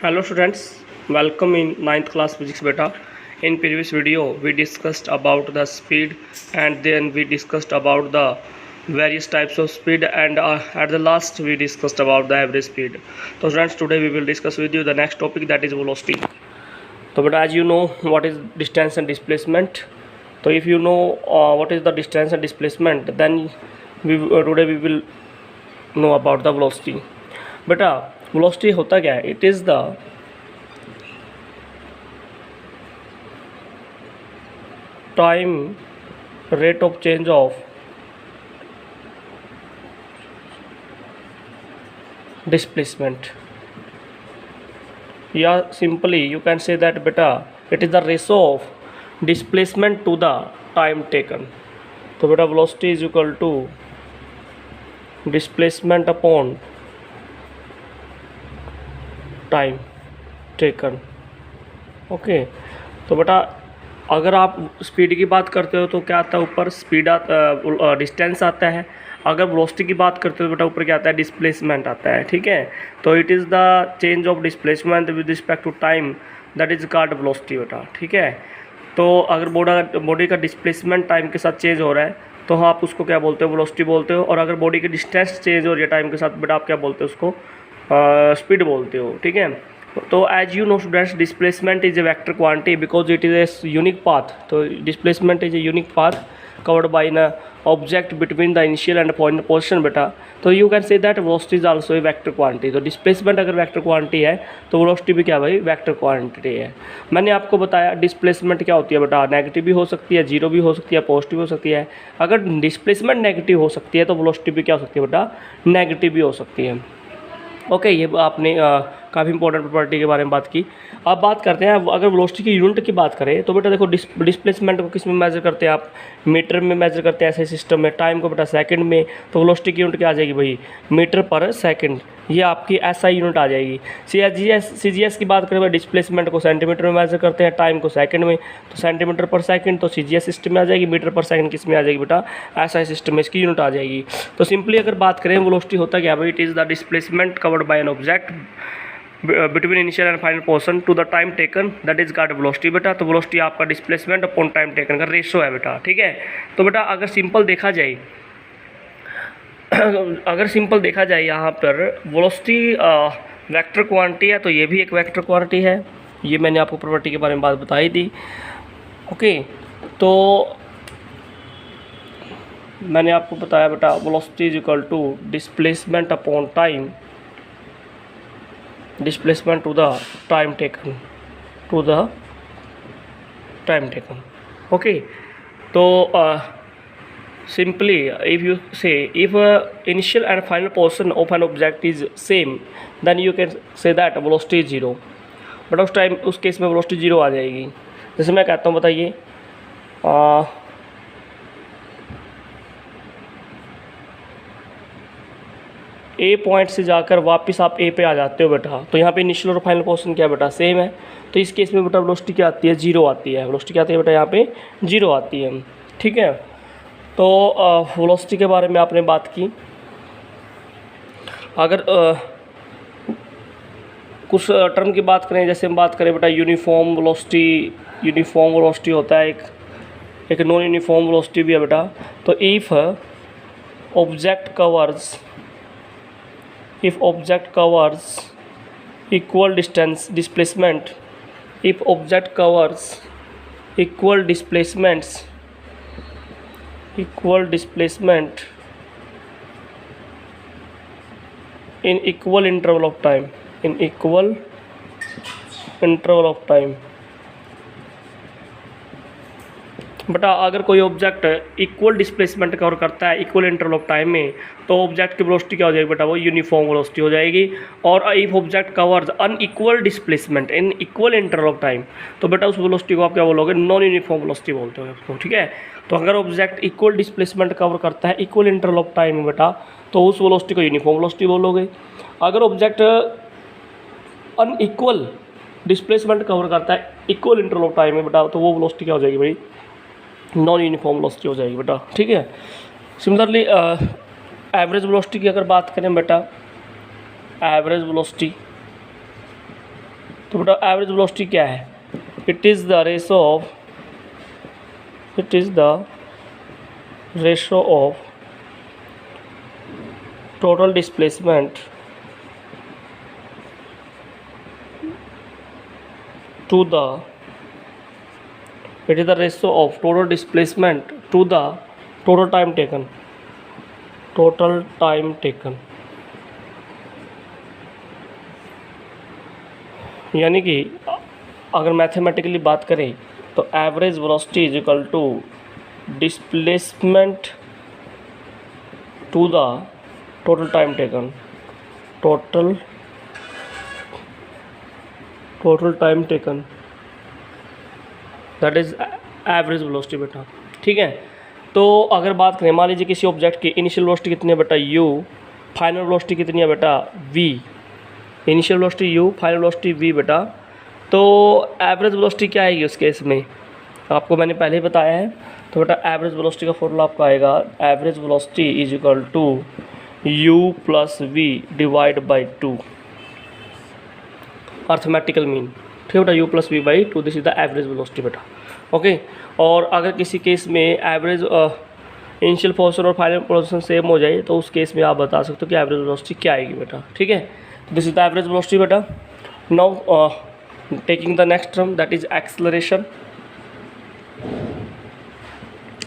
Hello students, welcome in ninth class physics beta. In previous video we discussed about the speed and then we discussed about the various types of speed and at the last we discussed about the average speed. So students, today we will discuss with you the next topic, that is velocity. So but as you know what is distance and displacement. So if you know what is the distance and displacement, then today we will know about the velocity. बेटा velocity होता क्या है? It is the time rate of change of displacement, या simply you can say that बेटा it is the ratio of displacement to the time taken. तो बेटा velocity is equal to displacement upon time taken. Okay, तो बेटा अगर आप speed की बात करते हो तो क्या आता है? ऊपर स्पीड डिस्टेंस आता है. अगर वेलोसिटी की बात करते हो तो बेटा ऊपर क्या आता है? डिस्प्लेसमेंट आता है. ठीक है, तो it is the change of displacement with respect to time, that is called velocity बेटा. ठीक है, तो अगर बॉडी का डिस्प्लेसमेंट टाइम के साथ चेंज हो रहा है तो आप उसको क्या बोलते हो? वेलोसिटी बोलते हो. और अगर बॉडी की डिस्टेंस चेंज हो रही है टाइम के साथ बेटा, आप क्या बोलते हो? उसको स्पीड बोलते हो. ठीक है, तो as you know students, displacement is a vector quantity because it is a unique path. तो displacement is a unique path covered by an object between the initial and final position बेटा. तो you can say that velocity is also a vector quantity. तो displacement अगर vector quantity है तो velocity भी क्या भाई? वेक्टर क्वांटिटी है. मैंने आपको बताया डिस्प्लेसमेंट क्या होती है बेटा? नेगेटिव भी हो सकती है, जीरो भी हो सकती है, पॉजिटिव हो सकती है. अगर डिस्प्लेसमेंट नेगेटिव हो सकती है तो वेलोसिटी भी क्या हो सकती है बेटा? नेगेटिव भी हो सकती है. ओके, ये आपने काफ़ी इंपॉर्टेंट प्रॉपर्टी के बारे में बात की. अब बात करते हैं, अगर वेलोसिटी की यूनिट की बात करें तो बेटा देखो डिस्प्लेसमेंट को किस में मेजर करते हैं? आप मीटर में मेजर करते हैं ऐसे सिस्टम में. टाइम को बेटा सेकंड में. तो वेलोसिटी की यूनिट क्या आ जाएगी भाई? Metre per second. ये आपकी एसआई यूनिट आ जाएगी. सीजीएस की बात करें भाई, डिस्प्लेसमेंट को सेंटीमीटर में मेजर करते हैं, टाइम को सेकंड में. तो सेंटीमीटर पर सेकंड तो सीजीएस सिस्टम में आ जाएगी. मीटर पर सेकंड किस में आ जाएगी बेटा? एसआई सिस्टम में इसकी यूनिट आ जाएगी. तो सिंपली अगर बात करें वेलोसिटी होता क्या भाई? It is the displacement covered by an object between initial and final portion to the time taken, that is called velocity बेटा. तो वेलोसिटी आपका डिस्प्लेसमेंट अपॉन टाइम टेकन का रेशो है बेटा. ठीक है, तो बेटा अगर सिंपल देखा जाए यहाँ पर वेलोसिटी वेक्टर क्वांटिटी है, तो ये भी एक वेक्टर क्वांटिटी है. ये मैंने आपको प्रॉपर्टी के बारे में बात बताई थी. ओके, तो मैंने आपको बताया बेटा velocity is equal to displacement upon time, displacement to the time taken, okay. So simply if you say if initial and final portion of an object is same, then you can say that velocity is zero. But उस case में velocity zero आ जाएगी. जैसे मैं कहता हूँ, बताइए ए point से जाकर वापस आप ए पे आ जाते हो बेटा, तो यहाँ पे इनिशियल और फाइनल पोजीशन क्या बेटा? सेम है. तो इस केस में बेटा वेलोसिटी क्या आती है? जीरो आती है. वेलोसिटी क्या आती है बेटा? यहाँ पे जीरो आती है. ठीक है, तो वेलोसिटी के बारे में आपने बात की. अगर कुछ टर्म की बात करें, जैसे हम बात करें बेटा यूनिफॉर्म वेलोसिटी होता है, एक नॉन यूनिफॉर्म वेलोसिटी भी है बेटा. तो if object covers equal displacement, if object covers equal displacement in equal interval of time, बेटा अगर कोई ऑब्जेक्ट इक्वल डिस्प्लेसमेंट कवर करता है इक्वल इंटरवल ऑफ टाइम में, तो ऑब्जेक्ट की वेलोसिटी क्या हो जाएगी बेटा? वो यूनिफॉर्म वेलोसिटी हो जाएगी. और if object covers unequal displacement in equal interval of time, तो बेटा उस वेलोसिटी को आप क्या बोलोगे? नॉन यूनिफॉर्म वेलोसिटी बोलते हो उसको. ठीक है, तो अगर ऑब्जेक्ट इक्वल डिस्प्लेसमेंट कवर करता है इक्वल इंटरवल ऑफ टाइम में बेटा, तो उस वेलोसिटी को यूनिफॉर्म वेलोसिटी बोलोगे. अगर ऑब्जेक्ट अनइक्वल डिस्प्लेसमेंट कवर करता है इक्वल इंटरवल ऑफ टाइम में बेटा, तो वो वेलोसिटी क्या हो जाएगी भाई? नॉन यूनिफॉर्म वेलोसिटी हो जाएगी बेटा. ठीक है, सिमिलरली एवरेज वेलोसिटी की अगर बात करें बेटा, एवरेज वेलोसिटी तो बेटा एवरेज वेलोसिटी क्या है? It is the ratio of total displacement to the it is the ratio of total displacement to the total time taken. यानी कि अगर मैथमेटिकली बात करें तो average velocity is equal to displacement to the total time taken, total time taken, that is average velocity बेटा। ठीक है, तो अगर बात करें मान लीजिए किसी ऑब्जेक्ट की इनिशियल वेलोसिटी कितनी है बेटा u, फाइनल वेलोसिटी कितनी है बेटा v, initial velocity u, final velocity v बेटा, तो एवरेज वेलोसिटी क्या आएगी उस केस में आपको मैंने पहले ही बताया है। तो बेटा एवरेज वेलोसिटी का फॉर्मूला आपका आएगा average velocity is equal to u plus v divide by 2, arithmetical mean. ठीक है बेटा, u plus v by 2, this is the average velocity बेटा। ओके, और अगर किसी केस में एवरेज इनिशियल पोजीशन और फाइनल पोजीशन सेम हो जाए तो उस केस में आप बता सकते हो कि एवरेज वेलोसिटी क्या आएगी बेटा। ठीक है, this is the average velocity बेटा। Now taking the next term that is acceleration.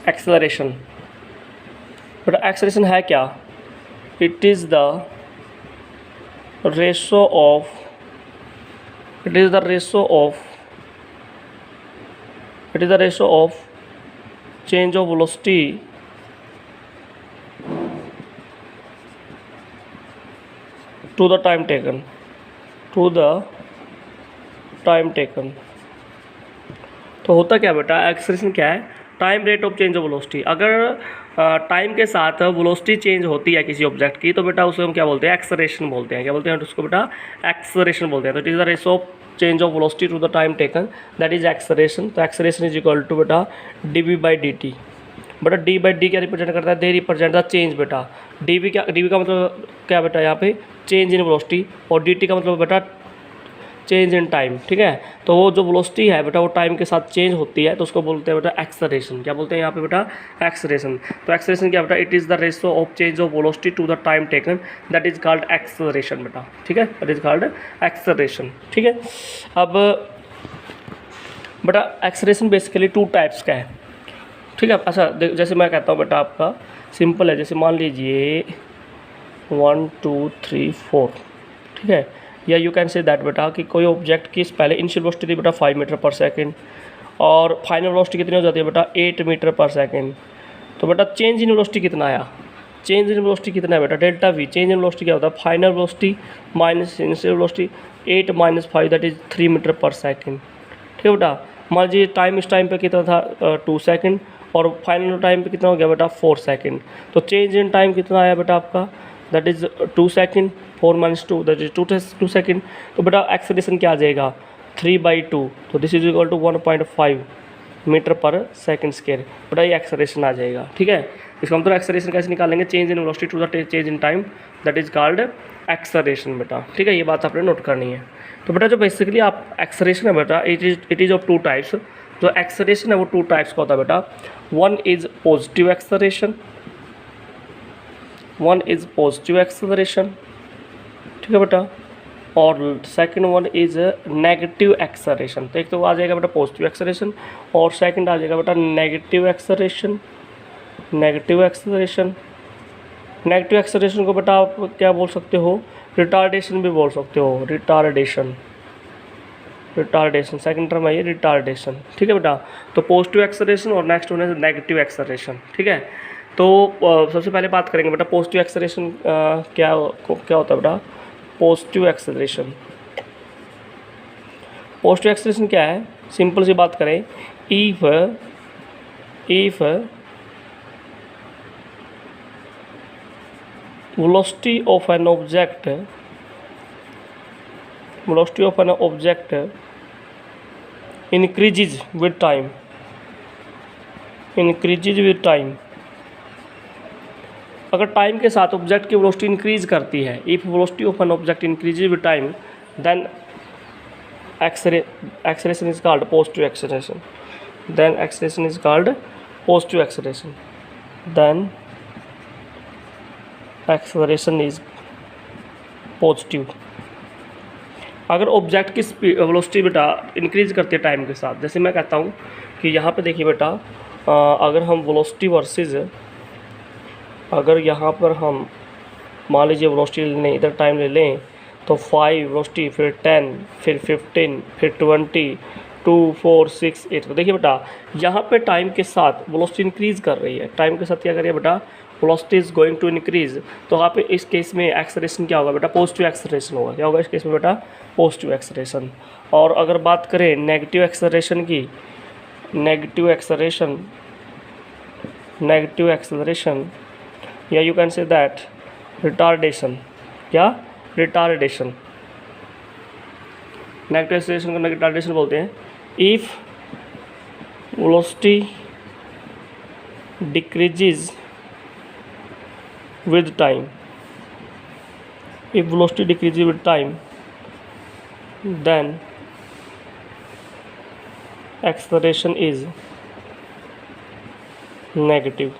Acceleration बेटा, एक्सेलरेशन है क्या? It is the ratio of change of velocity to the time taken, तो होता क्या बेटा, एक्सेलरेशन क्या है? Time rate of change of velocity. अगर टाइम के साथ वेलोसिटी चेंज होती है किसी ऑब्जेक्ट की तो बेटा उसे हम क्या बोलते हैं? एक्सेलरेशन बोलते हैं। क्या बोलते हैं उसको बेटा? एक्सेलरेशन बोलते हैं। तो it is the ratio of change of velocity to the time taken, that is acceleration. तो एक्सेलरेशन इज इक्वल टू बेटा dv बाई dt। बेटा d बाई डी क्या रिप्रेजेंट करता है? दे रिप्रेजेंट द चेंज बेटा। dv का मतलब क्या बेटा? यहाँ पे चेंज इन वेलोसिटी, और dt का मतलब बेटा चेंज इन टाइम। ठीक है, तो वो जो वेलोसिटी है बेटा वो टाइम के साथ चेंज होती है तो उसको बोलते हैं बेटा एक्सेलरेशन। क्या बोलते हैं यहाँ पे बेटा? एक्सेलरेशन। तो एक्सेलरेशन क्या बेटा? It is the ratio of change of velocity to the time taken, that is called acceleration बेटा। ठीक है, दैट इज कॉल्ड एक्सेलरेशन। ठीक है, अब बेटा एक्सेलरेशन बेसिकली 2 टाइप्स का है। ठीक है, अच्छा जैसे मैं कहता हूँ बेटा आपका सिंपल है, जैसे मान लीजिए 1 2 3 4। ठीक है, या यू कैन से दैट बेटा कि कोई ऑब्जेक्ट की पहले इनिशियल वेलोसिटी थी बेटा 5 मीटर पर सेकंड और फाइनल वेलोसिटी कितनी हो जाती है बेटा 8 मीटर पर सेकंड। तो बेटा चेंज इन वेलोसिटी कितना आया? चेंज इन वेलोसिटी कितना है बेटा? Delta v. Change in velocity क्या होता है? Final velocity minus initial velocity, 8 minus 5 that is 3 metre per second. ठीक है बेटा, मान लीजिए टाइम इस टाइम पे कितना था 2 सेकंड और फाइनल टाइम पे कितना हो गया बेटा 4 सेकंड। तो चेंज इन टाइम कितना आया बेटा आपका? That is 2 second, 4 minus 2 that is 2 second. तो बेटा एक्सेलरेशन क्या आ जाएगा? 3/2। तो this is equal to 1.5 metre per second square. बेटा ये एक्सेलरेशन आ जाएगा। ठीक है, इसका मतलब एक्सेलरेशन कैसे निकालेंगे? Change in velocity to the change in time, that is called acceleration बेटा। ठीक है, ये बात आपने नोट करनी है। तो बेटा जो बेसिकली आप एक्सेलरेशन है बेटा इट इज़ ऑफ 2 टाइप्स। जो एक्सेलरेशन है वो 2 टाइप्स का होता है बेटा। वन इज़ पॉजिटिव एक्सेलरेशन, ठीक है बेटा, और second one is negative acceleration. तो एक तो आ जाएगा बेटा पॉजिटिव एक्सेलरेशन और सेकंड आ जाएगा बेटा नेगेटिव एक्सेलरेशन। नेगेटिव एक्सेलरेशन को बेटा आप क्या बोल सकते हो? रिटार्डेशन भी बोल सकते हो। रिटार्डेशन सेकंड टर्म है ये रिटार्डेशन। ठीक है बेटा, तो पॉजिटिव एक्सेलरेशन और नेक्स्ट वन है नेगेटिव एक्सेलरेशन। ठीक है, तो सबसे पहले बात करेंगे बेटा पॉजिटिव एक्सेलरेशन क्या होता है बेटा? पॉजिटिव एक्सेलरेशन क्या है? सिंपल सी बात करें, if velocity of an object increases with time, अगर टाइम के साथ ऑब्जेक्ट की वेलोसिटी इंक्रीज करती है, if velocity of an object increases with time then acceleration is called positive acceleration. Then acceleration is called positive acceleration. Then acceleration is positive. अगर object की speed velocity बेटा increase करती है time के साथ, जैसे मैं कहता हूँ कि यहाँ पे देखिए बेटा, अगर हम वेलोसिटी वर्सेस, अगर यहाँ पर हम मान लीजिए वेलोसिटी लें, इधर टाइम ले लें तो 5 वेलोसिटी, फिर 10, फिर 15, फिर 20, 2, 4, 6, 8। तो देखिए बेटा यहाँ पे टाइम के साथ वेलोसिटी इंक्रीज़ कर रही है, टाइम के साथ क्या कर रही है बेटा, velocity is going to increase. तो यहाँ पे इस केस में एक्सेलरेशन क्या होगा बेटा, पॉजिटिव एक्सेलरेशन होगा। क्या होगा इस केस में बेटा, पॉजिटिव एक्सेलरेशन। और अगर बात करें नेगेटिव एक्सेलरेशन की, नेगेटिव एक्सेलरेशन या you can say that retardation. क्या, रिटार्डेशन। नेगेटिव एक्सेलरेशन को रिटार्डेशन बोलते हैं। If velocity decreases with time, if velocity decreases with time, then acceleration is negative।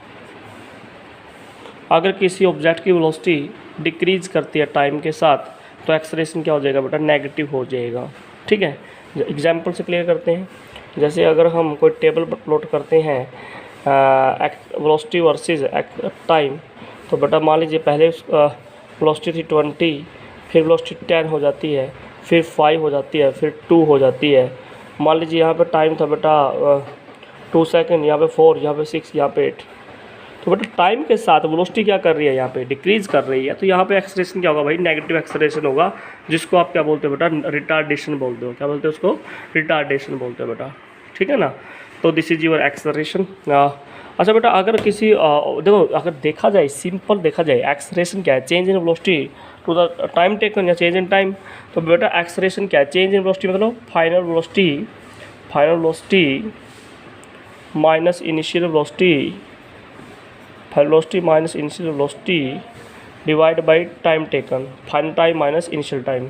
अगर किसी ऑब्जेक्ट की वेलोसिटी डिक्रीज करती है टाइम के साथ तो एक्सेलरेशन क्या हो जाएगा बेटा, नेगेटिव हो जाएगा। ठीक है, एग्जाम्पल से क्लियर करते हैं। जैसे अगर हम कोई टेबल पर प्लॉट करते हैं वेलोसिटी वर्सेस टाइम, तो बेटा मान लीजिए पहले वेलोसिटी थी 20, फिर वेलोसिटी 10 हो जाती है, फिर 5 हो जाती है, फिर 2 हो जाती है। मान लीजिए यहाँ पे टाइम था बेटा 2 सेकंड, यहाँ पे 4, यहाँ पे 6, यहाँ पे 8। तो बेटा टाइम के साथ वेलोसिटी क्या कर रही है, यहाँ पे डिक्रीज़ कर रही है। तो यहाँ पे एक्सेलरेशन क्या होगा भाई, नेगेटिव एक्सेलरेशन होगा, जिसको आप क्या बोलते हो बेटा, रिटार्डेशन बोलते हो। क्या बोलते हो उसको, रिटार्डेशन बोलते हो बेटा। ठीक है ना। तो दिस इज योर एक्सेलरेशन। अच्छा बेटा, अगर किसी देखो, अगर देखा जाए, सिंपल देखा जाए, एक्सेलरेशन क्या है, change in velocity to the time taken या चेंज इन टाइम। तो बेटा एक्सेलरेशन क्या है, चेंज इन वेलोसिटी मतलब final velocity minus initial velocity, final velocity minus initial velocity divide by time taken, final time minus initial time.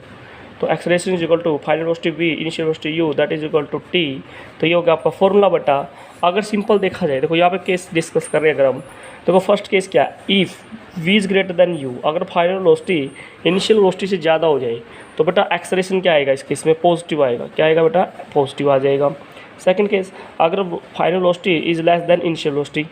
तो acceleration is equal to final velocity v, initial velocity u, that is equal to t। तो ये हो गया आपका formula बेटा। अगर simple देखा जाए, देखो यहाँ पे केस डिस्कस कर रहे हैं। अगर हम देखो फर्स्ट केस क्या है, if v is greater than u, अगर फाइनल वेलोसिटी इनिशियल वेलोसिटी से ज़्यादा हो जाए तो बेटा एक्सेलरेशन क्या आएगा, इस केस में पॉजिटिव आएगा। क्या आएगा बेटा, पॉजिटिव आ जाएगा। सेकंड केस, अगर final velocity is less than initial velocity,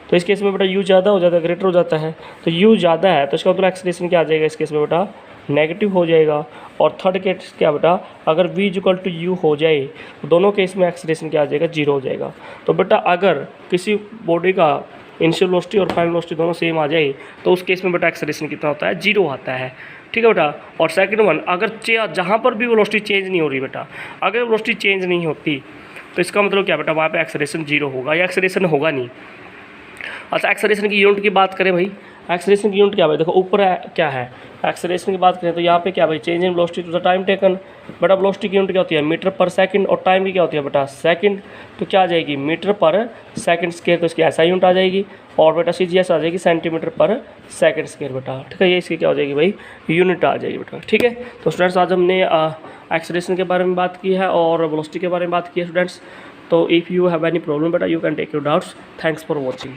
तो इस केस में बेटा u ज़्यादा हो जाता है, ग्रेटर हो जाता है। तो u ज़्यादा है तो इसका मतलब एक्सेलरेशन क्या आ जाएगा इस केस में बेटा, नेगेटिव हो जाएगा। और थर्ड केस क्या बेटा, अगर v इक्वल टू u हो जाए तो दोनों केस में एक्सेलरेशन क्या आ जाएगा, 0 हो जाएगा। तो बेटा अगर किसी बॉडी का इनिशियल वेलोसिटी और फाइनल वेलोसिटी दोनों सेम आ जाए तो उस केस में बेटा एक्सेलरेशन कितना होता है, 0 आता है। ठीक है बेटा। और सेकंड वन, अगर जहाँ पर भी वेलोसिटी चेंज नहीं हो रही बेटा, अगर वेलोसिटी चेंज नहीं होती तो इसका मतलब क्या बेटा, वहाँ पे एक्सेलरेशन 0 होगा या एक्सेलरेशन होगा नहीं। अच्छा, एक्सेलरेशन की यूनिट की बात करें भाई, एक्सेलरेशन की यूनिट क्या है, देखो ऊपर क्या है, एक्सेलरेशन की बात करें तो यहाँ पे क्या भाई, change in velocity to the time taken. बेटा वेलोसिटी की यूनिट क्या होती है, मीटर पर सेकंड, और टाइम की क्या होती है बेटा, सेकंड। तो क्या आ जाएगी, मीटर पर सेकंड स्क्वायर, तो इसकी ऐसा यूनिट आ जाएगी। और बेटा CGS आ जाएगी सेंटीमीटर पर सेकंड स्क्वायर बेटा। ठीक है, ये इसकी क्या हो जाएगी भाई, यूनिट आ जाएगी बेटा। ठीक है। तो स्टूडेंट्स आज हमने एक्सेलरेशन के बारे में बात की है और वेलोसिटी के बारे में बात की है स्टूडेंट्स। तो if you have any problem बेटा, you can take your doubts. Thanks for watching.